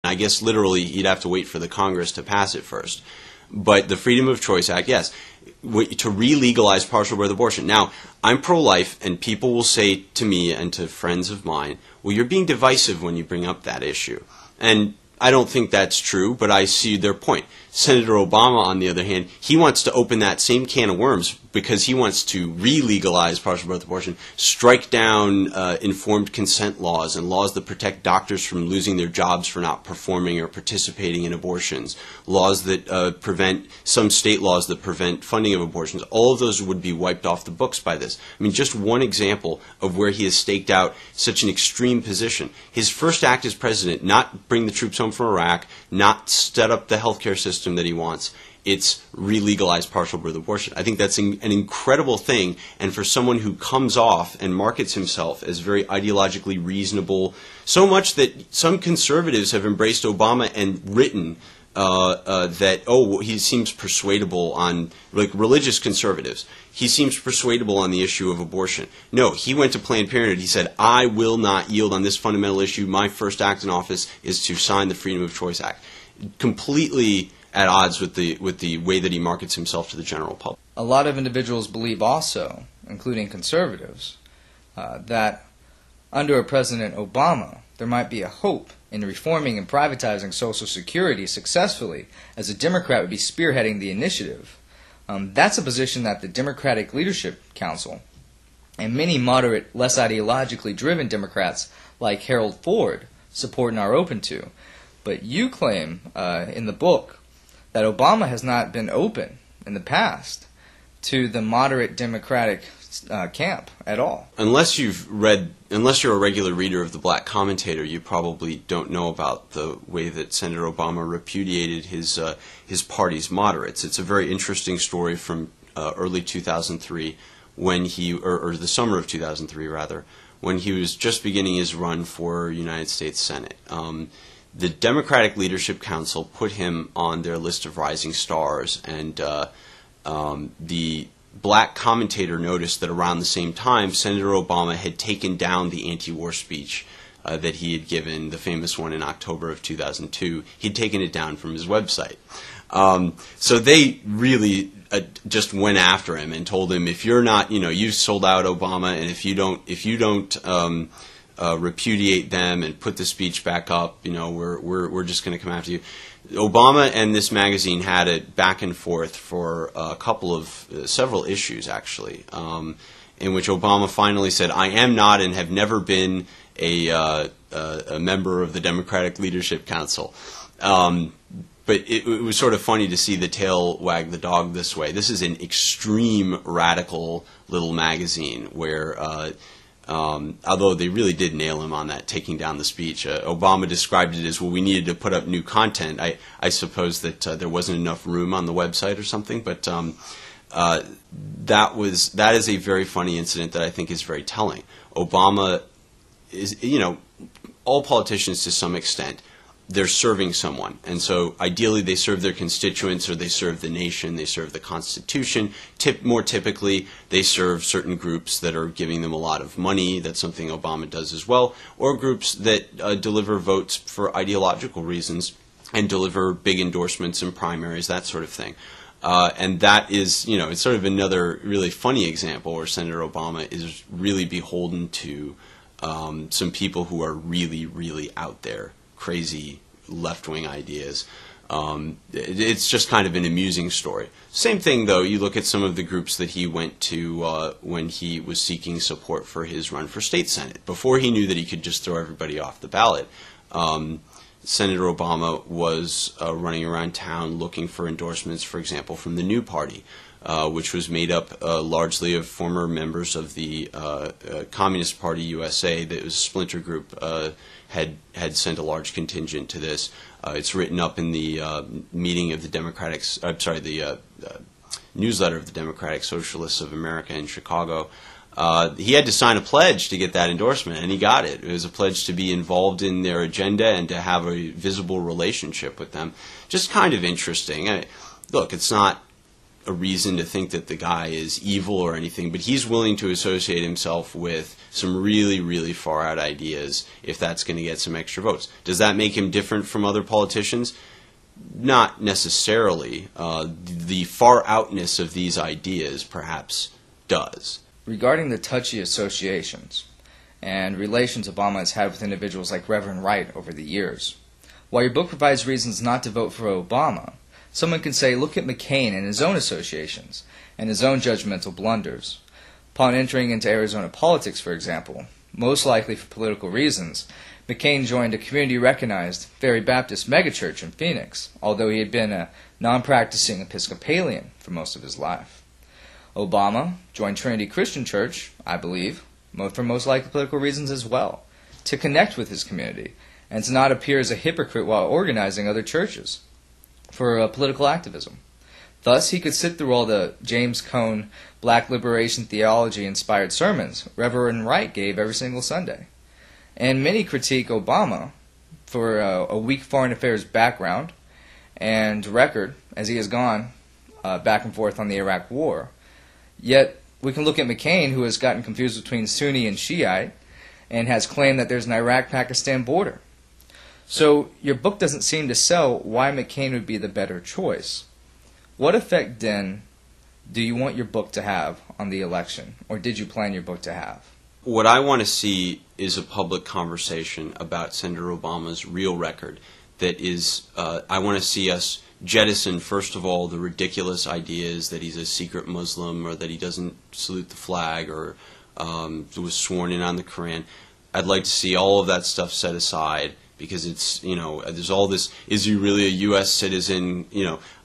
I guess literally he'd have to wait for the Congress to pass it first. But the Freedom of Choice Act, yes, to re-legalize partial birth abortion. Now, I'm pro-life, and people will say to me and to friends of mine, well, you're being divisive when you bring up that issue. And I don't think that's true, but I see their point. Senator Obama, on the other hand, he wants to open that same can of worms because he wants to re-legalize partial birth abortion, strike down informed consent laws and laws that protect doctors from losing their jobs for not performing or participating in abortions, laws that prevent, some state laws that prevent funding of abortions. All of those would be wiped off the books by this. I mean, just one example of where he has staked out such an extreme position. His first act as president, not bring the troops home from Iraq, not set up the healthcare system that he wants. It's re-legalize partial birth abortion. I think that's an incredible thing, and for someone who comes off and markets himself as very ideologically reasonable, so much that some conservatives have embraced Obama and written that, oh, he seems persuadable on, like religious conservatives, he seems persuadable on the issue of abortion. No, he went to Planned Parenthood. He said, I will not yield on this fundamental issue. My first act in office is to sign the Freedom of Choice Act. Completely at odds with the way that he markets himself to the general public. A lot of individuals believe also, including conservatives, that under President Obama there might be a hope in reforming and privatizing Social Security successfully, as a Democrat would be spearheading the initiative. That's a position that the Democratic Leadership Council and many moderate, less ideologically driven Democrats like Harold Ford support and are open to. But you claim in the book that Obama has not been open in the past to the moderate Democratic camp at all. Unless you're a regular reader of the Black Commentator, you probably don't know about the way that Senator Obama repudiated his party's moderates. It's a very interesting story from early 2003, when he, or the summer of 2003 rather, when he was just beginning his run for United States Senate. The Democratic Leadership Council put him on their list of rising stars, and the Black Commentator noticed that around the same time, Senator Obama had taken down the anti-war speech that he had given, the famous one in October of 2002. He'd taken it down from his website. So they really just went after him and told him, if you're not, you've sold out Obama, and if you don't repudiate them and put the speech back up, we're just going to come after you. Obama and this magazine had it back and forth for several issues actually, in which Obama finally said, I am not and have never been a member of the Democratic Leadership Council. But it was sort of funny to see the tail wag the dog this way. This is an extreme radical little magazine where although they really did nail him on that, taking down the speech. Obama described it as, well, we needed to put up new content. I suppose that there wasn't enough room on the website or something, but that is a very funny incident that I think is very telling. Obama is, all politicians to some extent, they're serving someone, and so ideally they serve their constituents, or they serve the nation, they serve the Constitution. More typically, they serve certain groups that are giving them a lot of money. That's something Obama does as well, or groups that deliver votes for ideological reasons and deliver big endorsements in primaries, that sort of thing. And that is, it's sort of another really funny example where Senator Obama is really beholden to some people who are really, really out there, crazy left-wing ideas. It's just kind of an amusing story. Same thing, though, you look at some of the groups that he went to when he was seeking support for his run for state senate. Before he knew that he could just throw everybody off the ballot, Senator Obama was running around town looking for endorsements, for example, from the New Party, which was made up largely of former members of the Communist Party USA. That was a splinter group, had sent a large contingent to this. It's written up in the meeting of the the newsletter of the Democratic Socialists of America in Chicago. He had to sign a pledge to get that endorsement, and he got it. It was a pledge to be involved in their agenda and to have a visible relationship with them. Just kind of interesting. Look, it's not a reason to think that the guy is evil or anything, but he's willing to associate himself with some really, really far-out ideas if that's going to get some extra votes. Does that make him different from other politicians? Not necessarily. The far-outness of these ideas perhaps does. Regarding the touchy associations and relations Obama has had with individuals like Reverend Wright over the years, while your book provides reasons not to vote for Obama, someone can say, look at McCain and his own associations and his own judgmental blunders. Upon entering into Arizona politics, for example, most likely for political reasons, McCain joined a community-recognized, very Baptist megachurch in Phoenix, although he had been a non-practicing Episcopalian for most of his life. Obama joined Trinity Christian Church, I believe, for most likely political reasons as well, to connect with his community and to not appear as a hypocrite while organizing other churches for political activism. Thus, he could sit through all the James Cone Black Liberation Theology-inspired sermons Reverend Wright gave every single Sunday. And many critique Obama for a weak foreign affairs background and record, as he has gone back and forth on the Iraq War. Yet, we can look at McCain, who has gotten confused between Sunni and Shiite, and has claimed that there's an Iraq-Pakistan border. So, your book doesn't seem to sell why McCain would be the better choice. What effect, then, do you want your book to have on the election, or did you plan your book to have? What I want to see is a public conversation about Senator Obama's real record. That is, I want to see us jettison, first of all, the ridiculous ideas that he's a secret Muslim or that he doesn't salute the flag or was sworn in on the Quran. I'd like to see all of that stuff set aside because it's, there's all this, is he really a U.S. citizen?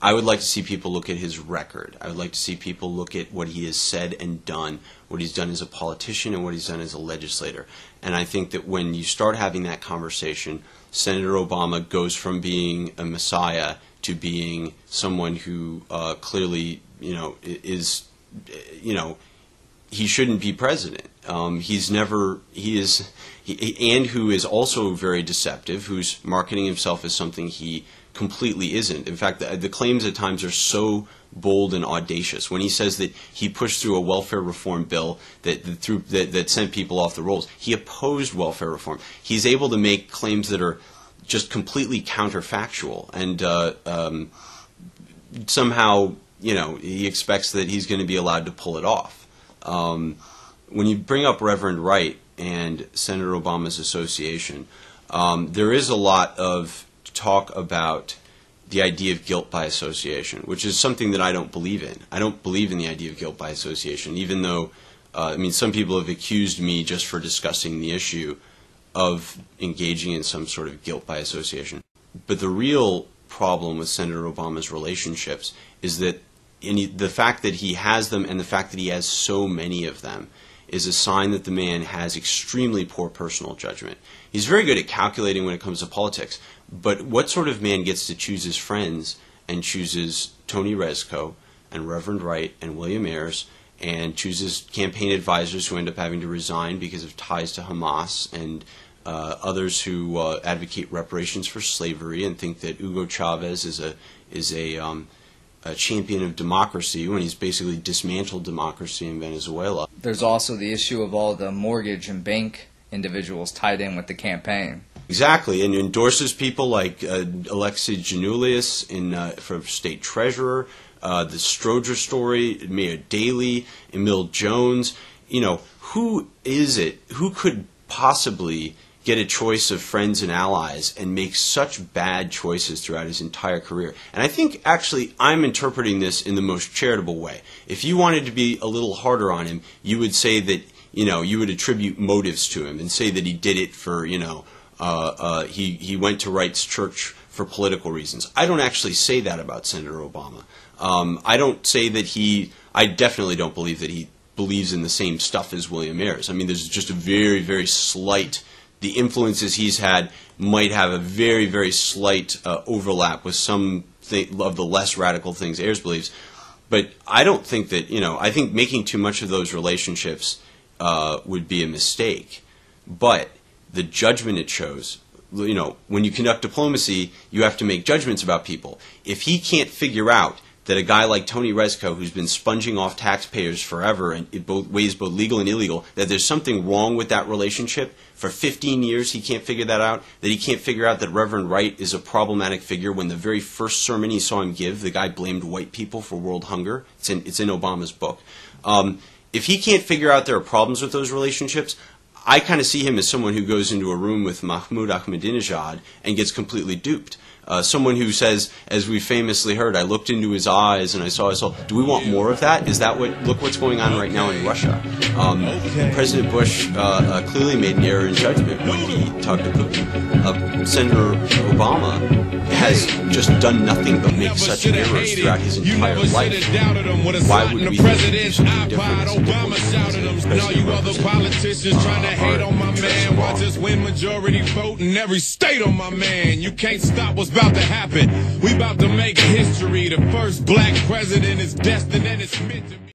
I would like to see people look at his record. I would like to see people look at what he has said and done, what he's done as a politician and what he's done as a legislator. And I think that when you start having that conversation, Senator Obama goes from being a messiah to being someone who clearly, is, he shouldn't be president. And who is also very deceptive, who's marketing himself as something he completely isn't. In fact, the claims at times are so bold and audacious. When he says that he pushed through a welfare reform bill that sent people off the rolls, he opposed welfare reform. He's able to make claims that are just completely counterfactual, and somehow, he expects that he's going to be allowed to pull it off. When you bring up Reverend Wright and Senator Obama's association, there is a lot of talk about the idea of guilt by association, which is something that I don't believe in. I don't believe in the idea of guilt by association, even though, some people have accused me just for discussing the issue of engaging in some sort of guilt by association. But the real problem with Senator Obama's relationships is that the fact that he has them and the fact that he has so many of them is a sign that the man has extremely poor personal judgment. He's very good at calculating when it comes to politics, but what sort of man gets to choose his friends and chooses Tony Rezko and Reverend Wright and William Ayers and chooses campaign advisors who end up having to resign because of ties to Hamas and others who advocate reparations for slavery and think that Hugo Chavez is a champion of democracy when he's basically dismantled democracy in Venezuela. There's also the issue of all the mortgage and bank individuals tied in with the campaign. Exactly, and endorses people like Alexei Giannoulias for state treasurer, the Stroger story, Mayor Daley, Emil Jones. Who is it? Who could possibly get a choice of friends and allies and make such bad choices throughout his entire career? And I think, actually, I'm interpreting this in the most charitable way. If you wanted to be a little harder on him, you would say that, you would attribute motives to him and say that he did it for, he went to Wright's church for political reasons. I don't actually say that about Senator Obama. I don't say that I definitely don't believe that he believes in the same stuff as William Ayers. I mean, there's just a very, very slight, the influences he's had might have a very, very slight overlap with some of the less radical things Ayers believes. But I don't think that, I think making too much of those relationships would be a mistake. But the judgment it shows, when you conduct diplomacy, you have to make judgments about people. If he can't figure out that a guy like Tony Rezko, who's been sponging off taxpayers forever in ways both legal and illegal, that there's something wrong with that relationship. For 15 years he can't figure that out, that he can't figure out that Reverend Wright is a problematic figure. When the very first sermon he saw him give, the guy blamed white people for world hunger. It's in Obama's book. If he can't figure out there are problems with those relationships, I kind of see him as someone who goes into a room with Mahmoud Ahmadinejad and gets completely duped. Someone who says, as we famously heard, I looked into his eyes and I saw his soul. Do we want more of that? Is that look what's going on right now in Russia? President Bush clearly made an error in judgment when he talked to Putin. Senator Obama has just done nothing but make such errors throughout his entire life. Why would we think do something different as a diplomat? And all you other politicians trying to hate on my man, watch us win majority vote in every state on my man. You can't stop what's about to happen. We about to make history. The first black president is destined and it's meant to be.